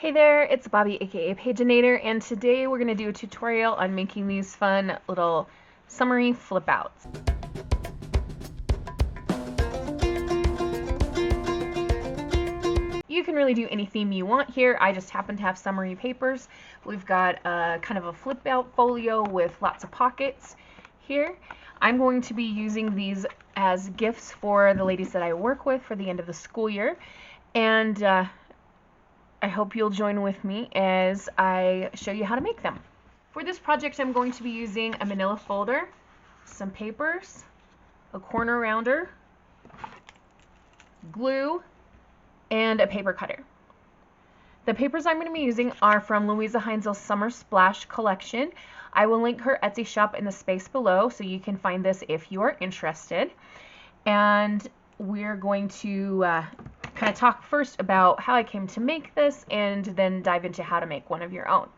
Hey there, it's Bobi aka Paginator, and today we're going to do a tutorial on making these fun little summary flip outs. You can really do any theme you want here. I just happen to have summary papers. We've got kind of a flip out folio with lots of pockets here. I'm going to be using these as gifts for the ladies that I work with for the end of the school year, and I hope you'll join with me as I show you how to make them. For this project, I'm going to be using a manila folder, some papers, a corner rounder, glue, and a paper cutter. The papers I'm going to be using are from Luise's Summer Splash collection. I will link her Etsy shop in the space below so you can find this if you are interested. And we're going to kind of talk first about how I came to make this and then dive into how to make one of your own.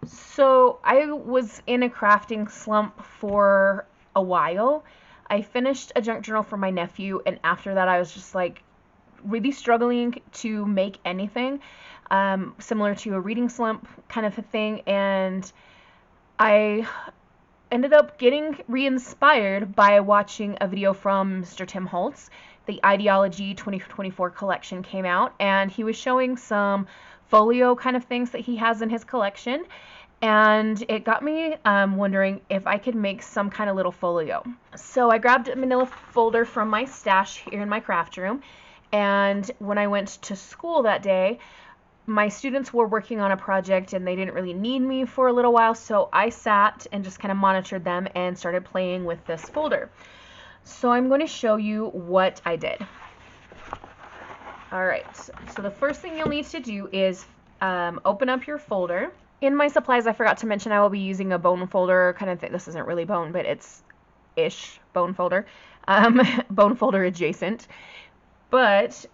So I was in a crafting slump for a while. I finished a junk journal for my nephew, and after that I was just like really struggling to make anything, similar to a reading slump kind of a thing, and I ended up getting re-inspired by watching a video from Mr. Tim Holtz. The Ideology 2024 collection came out, and he was showing some folio kind of things that he has in his collection, and it got me wondering if I could make some kind of little folio. So I grabbed a manila folder from my stash here in my craft room, and when I went to school that day, my students were working on a project and they didn't really need me for a little while, so I sat and just kind of monitored them and started playing with this folder. So I'm going to show you what I did. Alright, so the first thing you'll need to do is open up your folder. In my supplies, I forgot to mention I will be using a bone folder kind of thing. This isn't really bone, but it's ish bone folder. Bone folder adjacent. But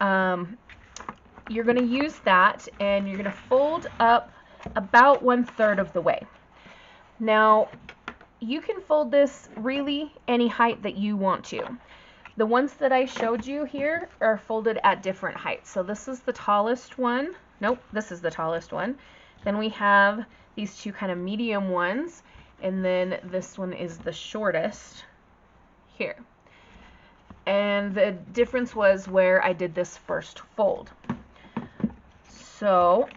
you're going to use that, and you're going to fold up about 1/3 of the way. Now, you can fold this really any height that you want to. The ones that I showed you here are folded at different heights. So this is the tallest one. Nope, this is the tallest one. Then we have these two kind of medium ones, and then this one is the shortest here. And the difference was where I did this first fold. So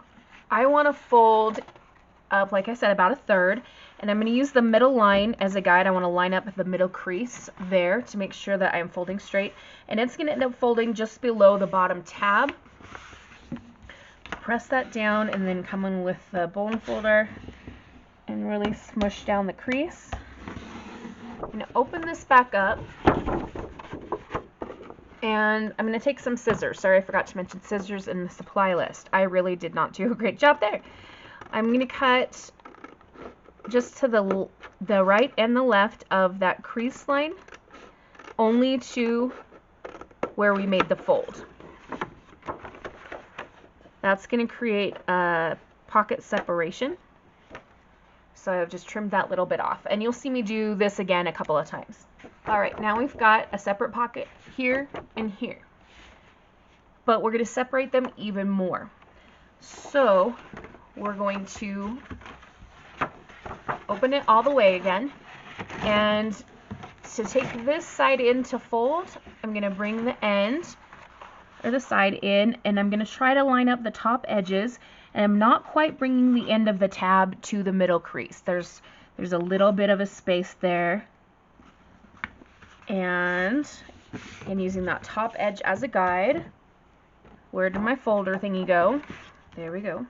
I want to fold up, like I said, about 1/3, and I'm going to use the middle line as a guide. I want to line up the middle crease there to make sure that I'm folding straight, and it's going to end up folding just below the bottom tab. Press that down and then come in with the bone folder and really smush down the crease. I'm going to open this back up, and I'm going to take some scissors. Sorry, I forgot to mention scissors in the supply list. I really did not do a great job there. I'm going to cut just to the right and the left of that crease line, only to where we made the fold. That's going to create a pocket separation. So I've just trimmed that little bit off. And you'll see me do this again a couple of times. Alright, now we've got a separate pocket here and here. But we're going to separate them even more. So we're going to open it all the way again. And to take this side in to fold, I'm going to bring the end or the side in, and I'm going to try to line up the top edges, and I'm not quite bringing the end of the tab to the middle crease. There's a little bit of a space there, and using that top edge as a guide. Where did my folder thingy go? There we go.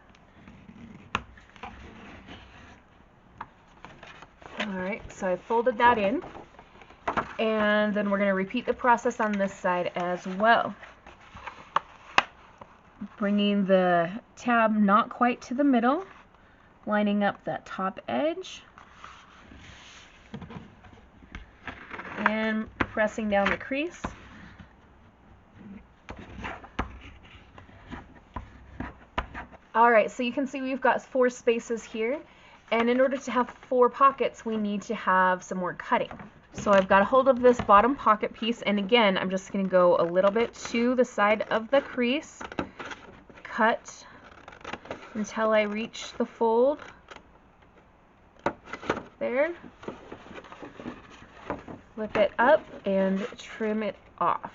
Alright, so I folded that in, and then we're going to repeat the process on this side as well. Bringing the tab not quite to the middle, lining up that top edge, and pressing down the crease. Alright, so you can see we've got 4 spaces here, and in order to have 4 pockets, we need to have some more cutting. So I've got a hold of this bottom pocket piece, and again, I'm just going to go a little bit to the side of the crease, cut until I reach the fold. There. Flip it up and trim it off.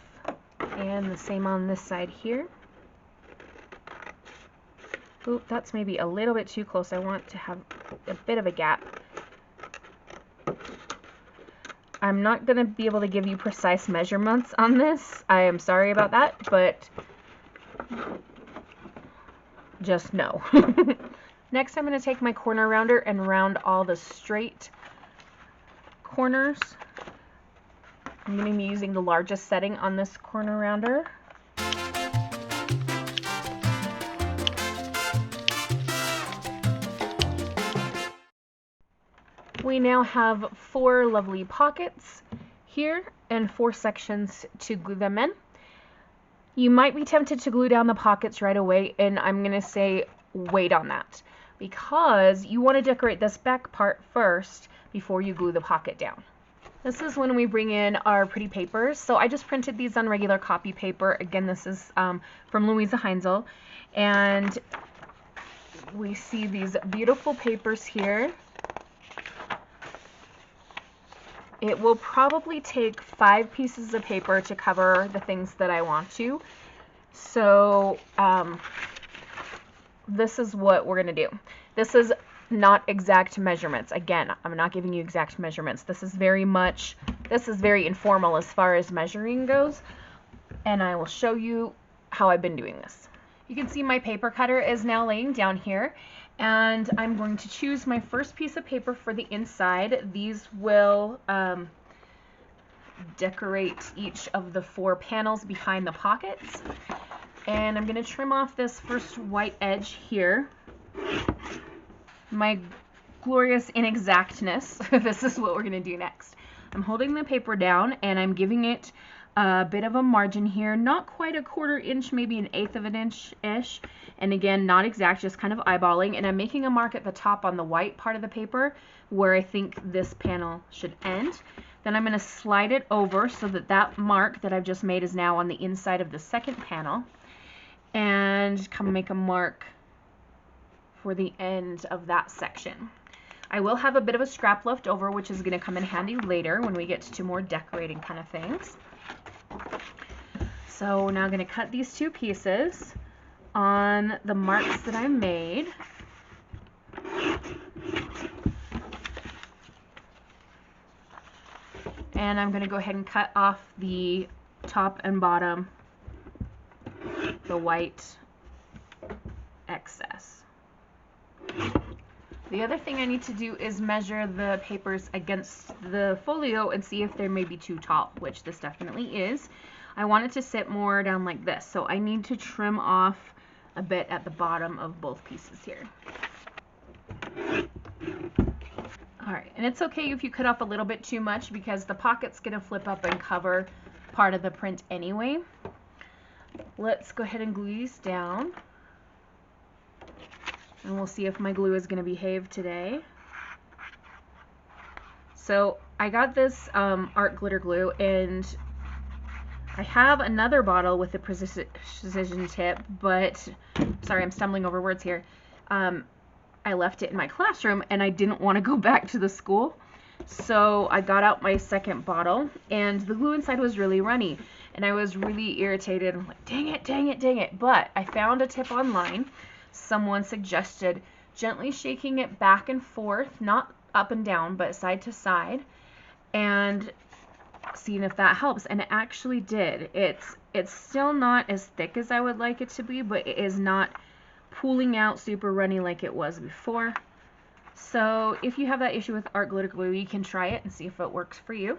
And the same on this side here. Oop, that's maybe a little bit too close. I want to have a bit of a gap. I'm not going to be able to give you precise measurements on this. I am sorry about that, but just know. Next, I'm going to take my corner rounder and round all the straight corners. I'm going to be using the largest setting on this corner rounder. We now have 4 lovely pockets here and 4 sections to glue them in. You might be tempted to glue down the pockets right away, and I'm going to say wait on that because you want to decorate this back part first before you glue the pocket down. This is when we bring in our pretty papers. So I just printed these on regular copy paper. Again, this is from Luise Heinzel, and we see these beautiful papers here. It will probably take 5 pieces of paper to cover the things that I want to. So this is what we're going to do. This is not exact measurements. Again, I'm not giving you exact measurements. This is very informal as far as measuring goes. And I will show you how I've been doing this. You can see my paper cutter is now laying down here. And I'm going to choose my first piece of paper for the inside. These will decorate each of the 4 panels behind the pockets. And I'm going to trim off this first white edge here. My glorious inexactness. This is what we're going to do next. I'm holding the paper down and I'm giving it a bit of a margin here, not quite a 1/4 inch, maybe an 1/8 of an inch-ish, and again, not exact, just kind of eyeballing, and I'm making a mark at the top on the white part of the paper where I think this panel should end. Then I'm going to slide it over so that that mark that I've just made is now on the inside of the second panel, and come make a mark for the end of that section. I will have a bit of a scrap left over, which is going to come in handy later when we get to more decorating kind of things. So we're now going to cut these 2 pieces on the marks that I made. And I'm going to go ahead and cut off the top and bottom, the white excess. The other thing I need to do is measure the papers against the folio and see if they may be too tall, which this definitely is. I want it to sit more down like this, so I need to trim off a bit at the bottom of both pieces here. Alright, and it's okay if you cut off a little bit too much because the pocket's going to flip up and cover part of the print anyway. Let's go ahead and glue these down. And we'll see if my glue is going to behave today. So I got this art glitter glue, and I have another bottle with a precision tip, but sorry, I'm stumbling over words here. I left it in my classroom and I didn't want to go back to the school. So I got out my second bottle and the glue inside was really runny and I was really irritated. I'm like, dang it, dang it, dang it. But I found a tip online. Someone suggested gently shaking it back and forth, not up and down, but side to side, and seeing if that helps, and it actually did. It's still not as thick as I would like it to be, but it is not pooling out super runny like it was before. So if you have that issue with art glitter glue, you can try it and see if it works for you.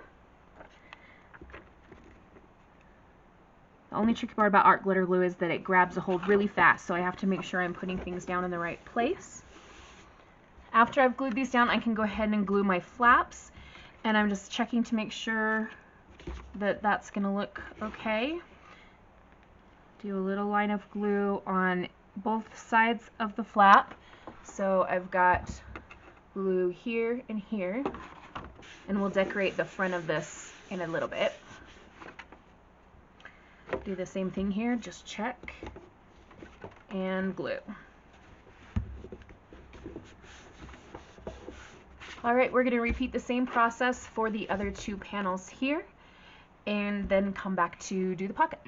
The only tricky part about art glitter glue is that it grabs a hold really fast, so I have to make sure I'm putting things down in the right place. After I've glued these down, I can go ahead and glue my flaps, and I'm just checking to make sure that that's going to look okay. Do a little line of glue on both sides of the flap. So I've got glue here and here, and we'll decorate the front of this in a little bit. Do the same thing here, just check and glue. All right, we're going to repeat the same process for the other two panels here, and then come back to do the pocket.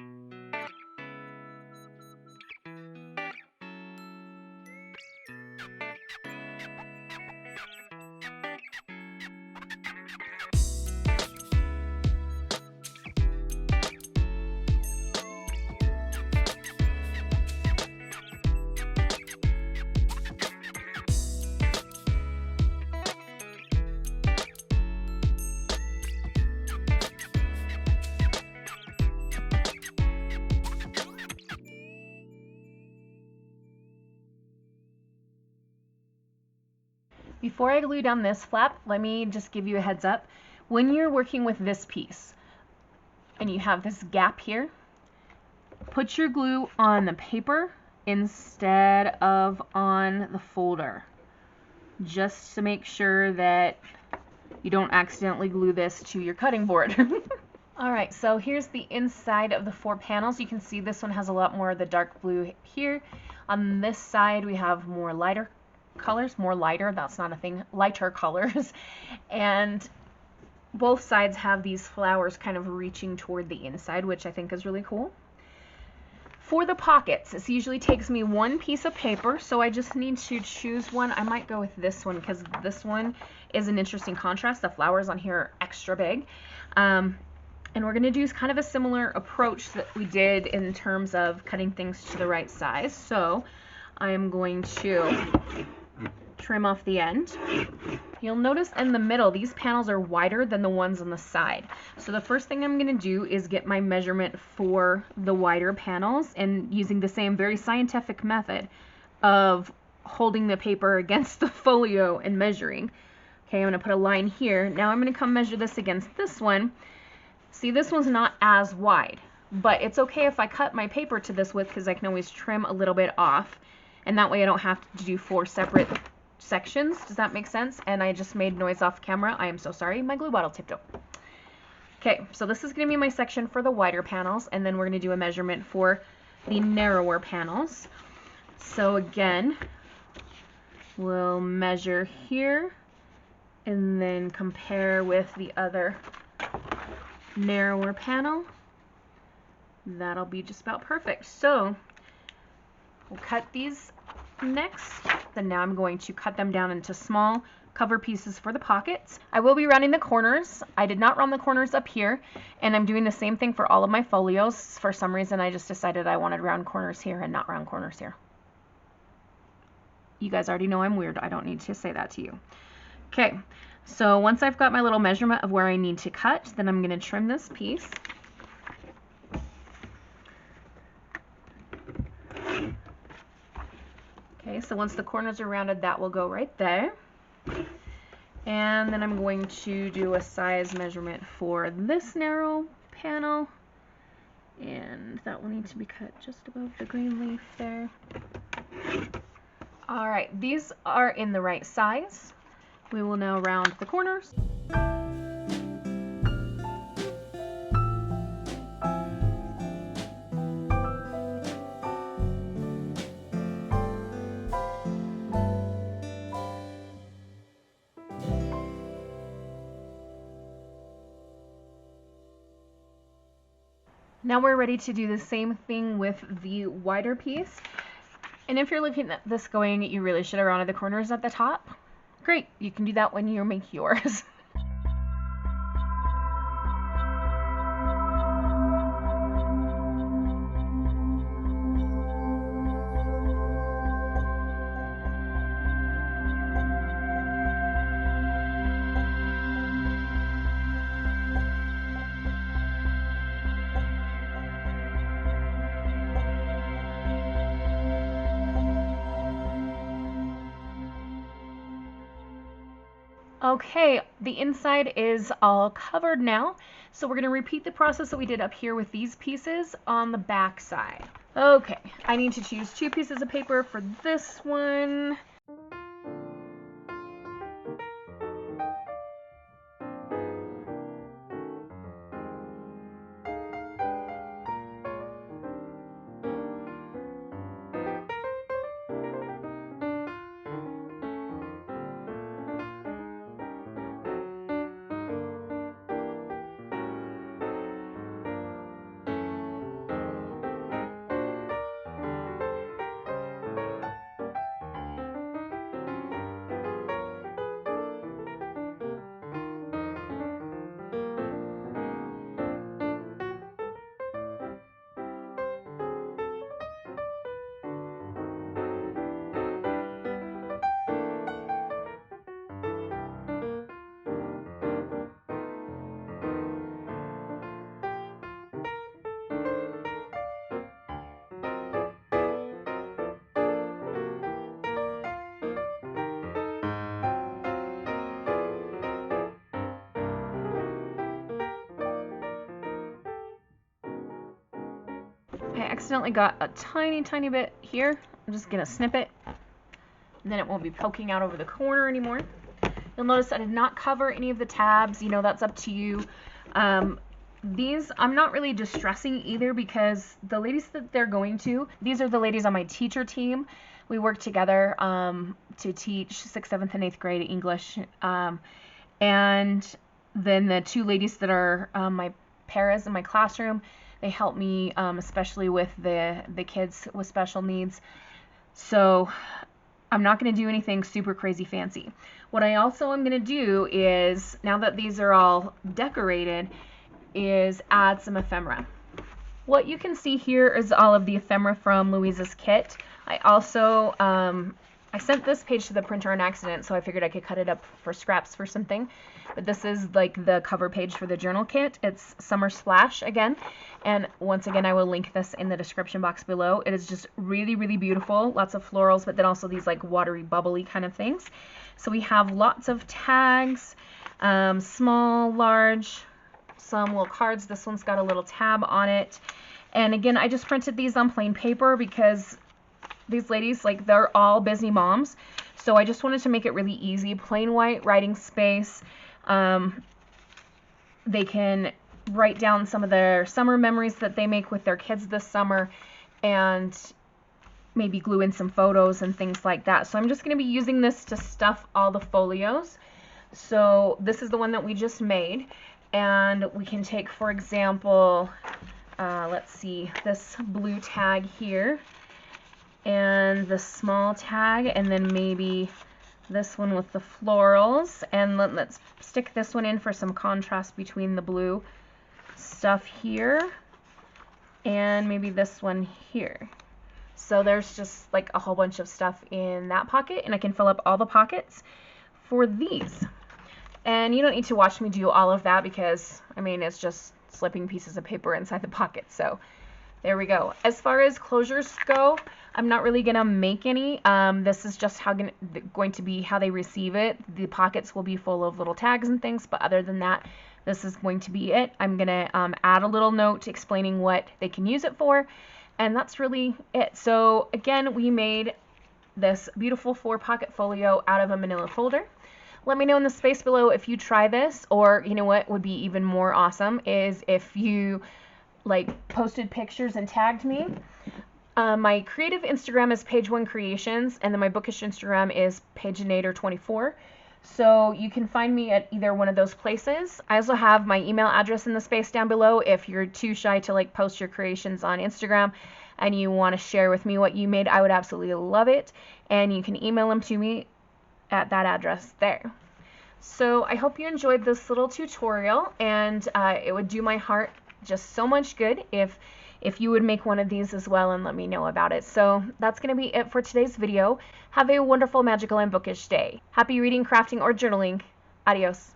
Before I glue down this flap, let me just give you a heads up. When you're working with this piece and you have this gap here, put your glue on the paper instead of on the folder, just to make sure that you don't accidentally glue this to your cutting board. Alright, so here's the inside of the 4 panels. You can see this one has a lot more of the dark blue here. On this side we have more lighter colors, that's not a thing, lighter colors. And both sides have these flowers kind of reaching toward the inside, which I think is really cool. For the pockets, this usually takes me 1 piece of paper, so I just need to choose one. I might go with this one because this one is an interesting contrast. The flowers on here are extra big. And we're going to do kind of a similar approach that we did in terms of cutting things to the right size. So I am going to trim off the end. You'll notice in the middle these panels are wider than the ones on the side. So the first thing I'm going to do is get my measurement for the wider panels, and using the same very scientific method of holding the paper against the folio and measuring. Okay, I'm going to put a line here. Now I'm going to come measure this against this one. See, this one's not as wide, but it's okay if I cut my paper to this width because I can always trim a little bit off, and that way I don't have to do 4 separate sections. Does that make sense? And I just made noise off camera. I am so sorry. My glue bottle tipped over. Okay, so this is going to be my section for the wider panels, and then we're going to do a measurement for the narrower panels. So again, we'll measure here and then compare with the other narrower panel. That'll be just about perfect. So we'll cut these next. Then now I'm going to cut them down into small cover pieces for the pockets. I will be rounding the corners. I did not round the corners up here, and I'm doing the same thing for all of my folios. For some reason I just decided I wanted round corners here and not round corners here. You guys already know I'm weird. I don't need to say that to you. Okay, so once I've got my little measurement of where I need to cut, then I'm going to trim this piece. Okay, so once the corners are rounded, that will go right there. And then I'm going to do a size measurement for this narrow panel, and that will need to be cut just above the green leaf there. Alright, these are in the right size. We will now round the corners. Now we're ready to do the same thing with the wider piece. And if you're looking at this going, you really should have rounded the corners at the top. Great, you can do that when you make yours. Okay, the inside is all covered now, so we're going to repeat the process that we did up here with these pieces on the back side. Okay, I need to choose 2 pieces of paper for this one. I accidentally got a tiny bit here. I'm just gonna snip it, and then it won't be poking out over the corner anymore. You'll notice I did not cover any of the tabs. You know, that's up to you. These I'm not really distressing either, because the ladies that they're going to, these are the ladies on my teacher team. We work together to teach 6th, 7th, and 8th grade English. And then the 2 ladies that are my paras in my classroom, they help me especially with the kids with special needs. So I'm not going to do anything super crazy fancy. What I also am going to do is, now that these are all decorated, is add some ephemera. What you can see here is all of the ephemera from Luise's kit. I also, I sent this page to the printer on accident, so I figured I could cut it up for scraps for something. But this is like the cover page for the journal kit. It's Summer Splash again. And once again, I will link this in the description box below. It is just really, really beautiful. Lots of florals, but then also these like watery, bubbly kind of things. So we have lots of tags, small, large, some little cards. This one's got a little tab on it. And again, I just printed these on plain paper because these ladies, like, they're all busy moms. So I just wanted to make it really easy. Plain white writing space. They can write down some of their summer memories that they make with their kids this summer, and maybe glue in some photos and things like that. So I'm just going to be using this to stuff all the folios. So this is the one that we just made. And we can take, for example, let's see, this blue tag here, and the small tag, and then maybe this one with the florals, and let's stick this one in for some contrast between the blue stuff here, and maybe this one here. So there's just like a whole bunch of stuff in that pocket, and I can fill up all the pockets for these. And you don't need to watch me do all of that, because, I mean, it's just slipping pieces of paper inside the pocket. So there we go. As far as closures go, I'm not really going to make any. This is just going to be how they receive it. The pockets will be full of little tags and things, but other than that, this is going to be it. I'm going to add a little note explaining what they can use it for, and that's really it. So again, we made this beautiful 4-pocket folio out of a manila folder. Let me know in the space below if you try this, or you know what would be even more awesome is if you like posted pictures and tagged me. My creative Instagram is page1creations, and then my bookish Instagram is Paginator24. So you can find me at either one of those places. I also have my email address in the space down below if you're too shy to like post your creations on Instagram and you want to share with me what you made. I would absolutely love it, and you can email them to me at that address there. So I hope you enjoyed this little tutorial, and it would do my heart just so much good if you would make one of these as well and let me know about it. So that's going to be it for today's video. Have a wonderful, magical, and bookish day. Happy reading, crafting, or journaling. Adios.